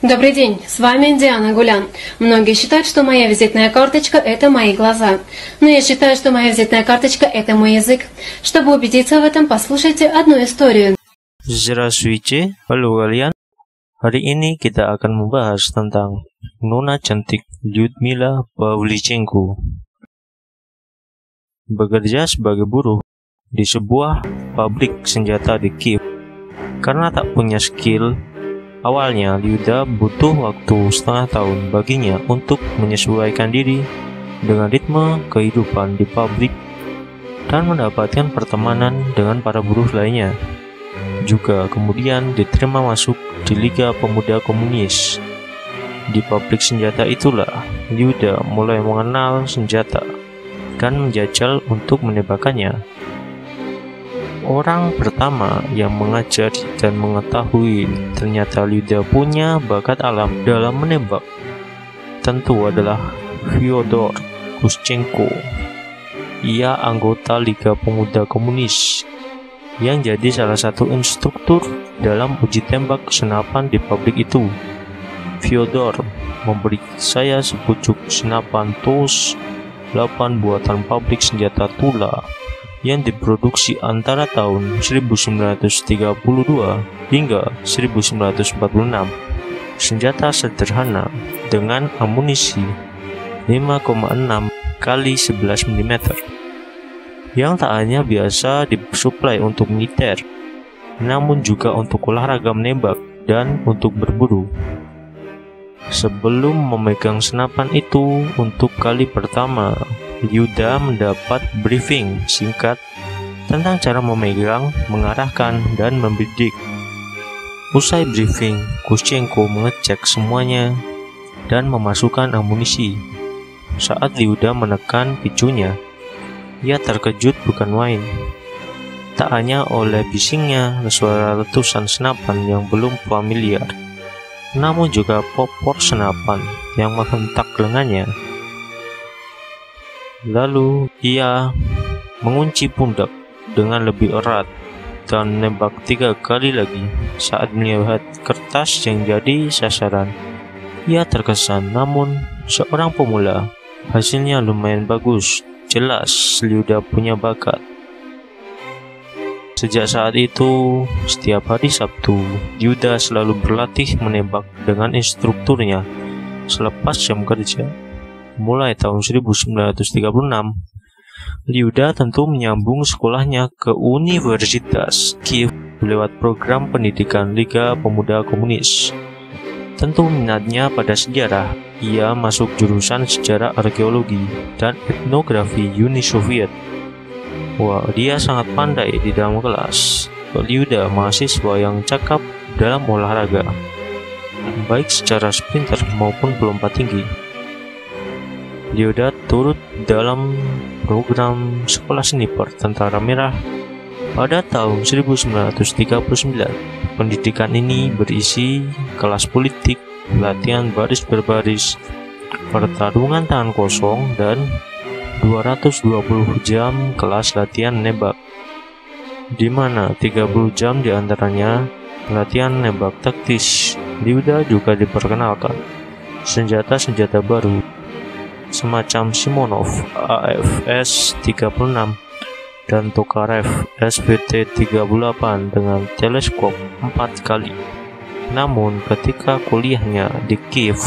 Добрый день, с вами Диана Гулян. Многие считают, что моя визитная карточка – это мои глаза. Но я считаю, что моя визитная карточка – это мой язык. Чтобы убедиться в этом, послушайте одну историю. Здравствуйте, halo kalian. Hari ini kita akan membahas tentang Nona cantik Lyudmila Pavlichenko. Bekerja sebagai buruh di sebuah pabrik senjata di Kiev. Karena tak punya skill, awalnya Lyuda butuh waktu setengah tahun baginya untuk menyesuaikan diri dengan ritme kehidupan di pabrik dan mendapatkan pertemanan dengan para buruh lainnya. Juga kemudian diterima masuk di Liga Pemuda Komunis. Di pabrik senjata itulah Lyuda mulai mengenal senjata dan menjajal untuk menembakkannya. Orang pertama yang mengajari dan mengetahui ternyata Lyuda punya bakat alam dalam menembak tentu adalah Fyodor Kushchenko. Ia anggota Liga Pemuda Komunis yang jadi salah satu instruktur dalam uji tembak senapan di pabrik itu. Fyodor memberi saya sepucuk senapan TOS 8 buatan pabrik senjata Tula yang diproduksi antara tahun 1932 hingga 1946. Senjata sederhana dengan amunisi 5,6 kali 11 mm yang tak hanya biasa disuplai untuk militer, namun juga untuk olahraga menembak dan untuk berburu. Sebelum memegang senapan itu untuk kali pertama, Lyuda mendapat briefing singkat tentang cara memegang, mengarahkan, dan membidik. Usai briefing, Kushchenko mengecek semuanya dan memasukkan amunisi. Saat Lyuda menekan picunya, ia terkejut bukan main. Tak hanya oleh bisingnya suara letusan senapan yang belum familiar, namun juga popor senapan yang menghentak lengannya. Lalu ia mengunci pundak dengan lebih erat dan menembak 3 kali lagi. Saat melihat kertas yang jadi sasaran, ia terkesan, namun seorang pemula, hasilnya lumayan bagus. Jelas Lyuda punya bakat. Sejak saat itu, setiap hari Sabtu, Lyuda selalu berlatih menembak dengan instrukturnya selepas jam kerja. Mulai tahun 1936, Lyuda tentu menyambung sekolahnya ke Universitas Kiev lewat program pendidikan Liga Pemuda Komunis. Tentu minatnya pada sejarah, ia masuk jurusan sejarah arkeologi dan etnografi Uni Soviet. Wah, dia sangat pandai di dalam kelas. Lyuda mahasiswa yang cakap dalam olahraga, baik secara sprinter maupun pelompat tinggi. Lyuda turut dalam program Sekolah Sniper Tentara Merah pada tahun 1939. Pendidikan ini berisi kelas politik, latihan baris berbaris, pertarungan tangan kosong, dan 220 jam kelas latihan nembak, di mana 30 jam diantaranya latihan nembak taktis. Lyuda juga diperkenalkan senjata-senjata baru semacam Simonov AFS-36 dan Tokarev SVT-38 dengan teleskop 4 kali. Namun ketika kuliahnya di Kiev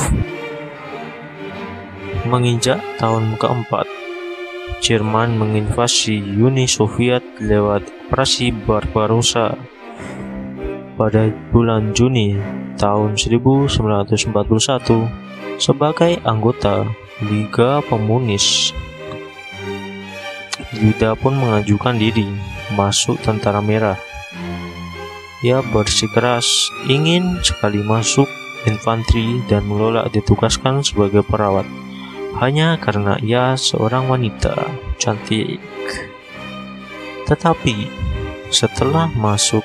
menginjak tahun keempat, Jerman menginvasi Uni Soviet lewat Operasi Barbarossa. Pada bulan Juni tahun 1941, sebagai anggota Liga Komunis, Lyuda pun mengajukan diri masuk Tentara Merah. Ia bersikeras ingin sekali masuk infanteri dan menolak ditugaskan sebagai perawat. hanya karena ia seorang wanita cantik. Tetapi setelah masuk,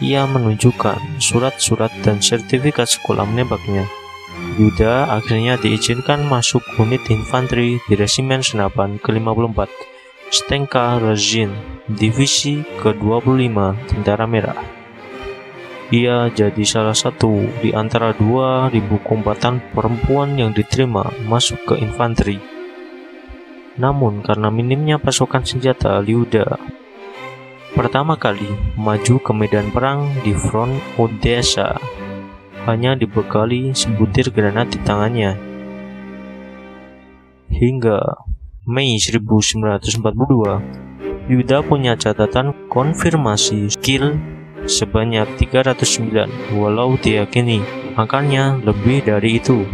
ia menunjukkan surat-surat dan sertifikat sekolah menembaknya. Yuda akhirnya diizinkan masuk unit infanteri di Resimen Senapan ke-54 Stenka Razin, Divisi ke-25 Tentara Merah. Ia jadi salah satu di antara 2.000 kombatan perempuan yang diterima masuk ke infanteri. Namun karena minimnya pasokan senjata, Liuda pertama kali maju ke medan perang di front Odessa hanya dibekali sebutir granat di tangannya. Hingga Mei 1942, Yuda punya catatan konfirmasi skill sebanyak 309, walau diyakini angkanya lebih dari itu.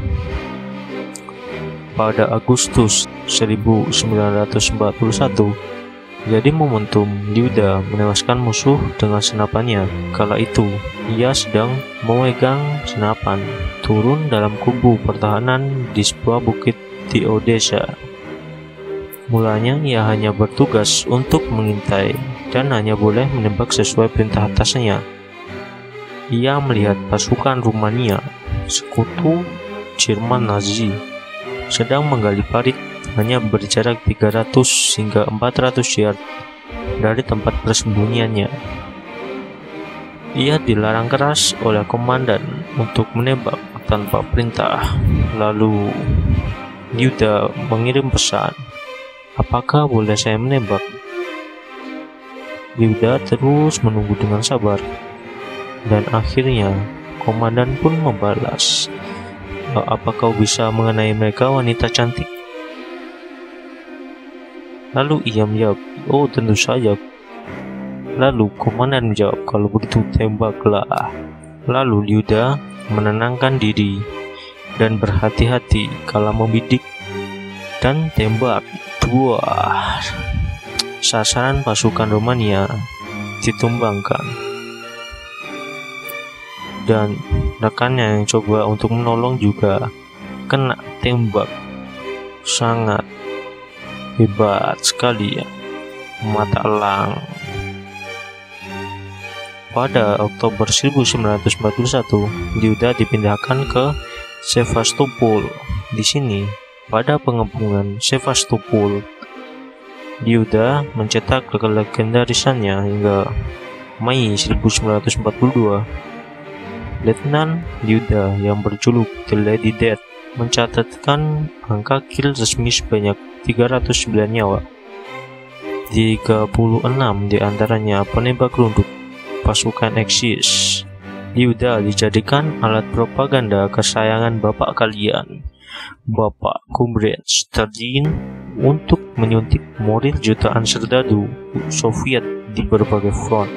Pada Agustus 1941, jadi momentum Yuda menewaskan musuh dengan senapannya. Kala itu, ia sedang memegang senapan turun dalam kubu pertahanan di sebuah bukit di Odessa. Mulanya ia hanya bertugas untuk mengintai dan hanya boleh menembak sesuai perintah atasnya. Ia melihat pasukan Rumania, sekutu Jerman Nazi, sedang menggali parit hanya berjarak 300 hingga 400 yard dari tempat persembunyiannya. Ia dilarang keras oleh komandan untuk menembak tanpa perintah. Lalu Yuda mengirim pesan, "Apakah boleh saya menembak?" Yuda terus menunggu dengan sabar, dan akhirnya komandan pun membalas, "Apa kau bisa mengenai mereka, wanita cantik?" Lalu ia menjawab, "Oh, tentu saja." Lalu komandan menjawab, "Kalau begitu tembaklah." Lalu Yuda menenangkan diri dan berhati-hati kala membidik dan tembak. Buah, sasaran pasukan Romania ditumbangkan, dan rekannya yang coba untuk menolong juga kena tembak. Sangat hebat sekali ya, mata elang. Pada Oktober 1941, Yuda dipindahkan ke Sevastopol. Di sini, pada pengepungan Sevastopol, Yuda mencetak kelegendarisannya hingga Mei 1942. Letnan Yuda yang berjuluk The Lady Death mencatatkan angka kill resmi sebanyak 309 nyawa. 36 diantaranya penembak runduk pasukan Axis. Yuda dijadikan alat propaganda kesayangan bapak kalian, Bapak Comrade Stalin, untuk menyuntik moral jutaan serdadu Soviet di berbagai front.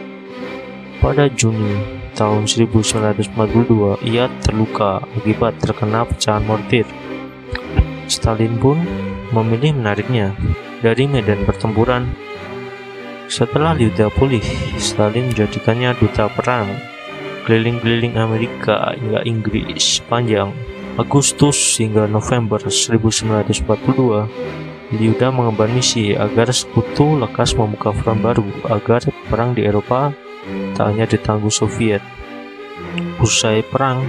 Pada Juni tahun 1942, ia terluka akibat terkena pecahan mortir. Stalin pun memilih menariknya dari medan pertempuran. Setelah Yuda pulih, Stalin menjadikannya duta perang keliling-keliling Amerika hingga Inggris sepanjang Agustus hingga November 1942. Yuda mengemban misi agar sekutu lekas membuka front baru agar perang di Eropa tak hanya ditangguh Soviet. Usai perang,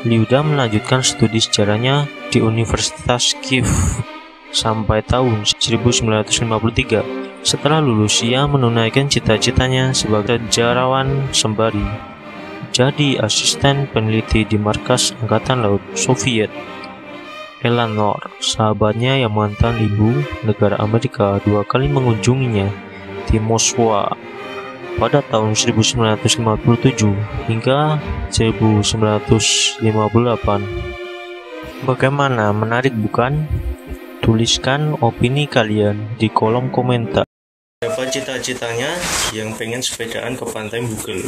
Yuda melanjutkan studi sejarahnya di Universitas Kiev sampai tahun 1953. Setelah lulus, ia menunaikan cita-citanya sebagai sejarawan sembari jadi asisten peneliti di markas Angkatan Laut Soviet. Eleanor, sahabatnya yang mantan ibu negara Amerika, 2 kali mengunjunginya di Moskwa pada tahun 1957 hingga 1958. Bagaimana, menarik bukan? Tuliskan opini kalian di kolom komentar. Siapa cita-citanya yang pengen sepedaan ke pantai Bugel?